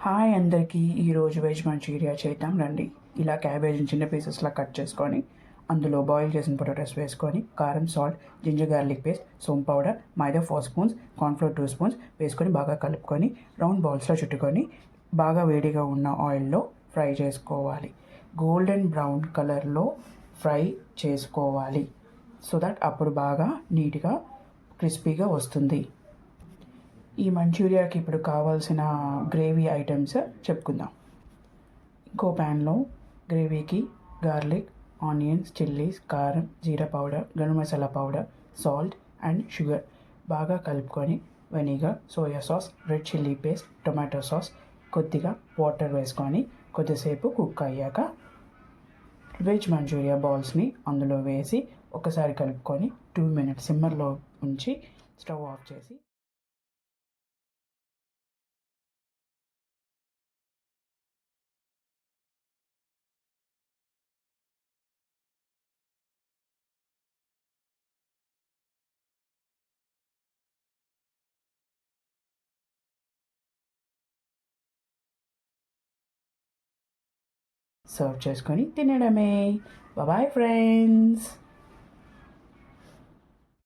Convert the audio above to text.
Hi అందరికీ. ఈరోజు veg Manchuria చేద్దాం రండి. ఇలా క్యాబేజీని చిన్న పీసెస్లా కట్ చేసుకొని అందులో బాయిల్ చేసిన పొటాటోస్ వేసుకొని కారం, సాల్ట్, జింజర్ గార్లిక్ పేస్ట్, సోంపు పౌడర్, మైదా 4 స్పూన్స్, కార్న్ఫ్లోర్ 2 స్పూన్స్ వేసుకొని బాగా కలుపుకొని రౌండ్ బాల్స్లో చుట్టుకొని బాగా వేడిగా ఉన్న ఆయిల్లో ఫ్రై చేసుకోవాలి. గోల్డెన్ బ్రౌన్ కలర్లో ఫ్రై చేసుకోవాలి. సో దట్ అప్పుడు బాగా నీట్గా క్రిస్పీగా వస్తుంది. ఈ మంచూరియాకి ఇప్పుడు కావాల్సిన గ్రేవీ ఐటమ్స్ చెప్పుకుందాం. ఇంకో ప్యాన్లో గ్రేవీకి గార్లిక్, ఆనియన్స్, చిల్లీస్, కారం, jeera powder, garam masala powder, salt and sugar బాగా కలుపుకొని vinegar, soya sauce, red chilli paste, tomato sauce, కొద్దిగా వాటర్ వేసుకొని కొద్దిసేపు కుక్ అయ్యాక వెజ్ మంచూరియా బాల్స్ని అందులో వేసి ఒకసారి కలుపుకొని 2 minutes సిమ్మర్లో ఉంచి స్టవ్ ఆఫ్ చేసి సర్వ్ చేసుకొని తినడమే. Bye friends.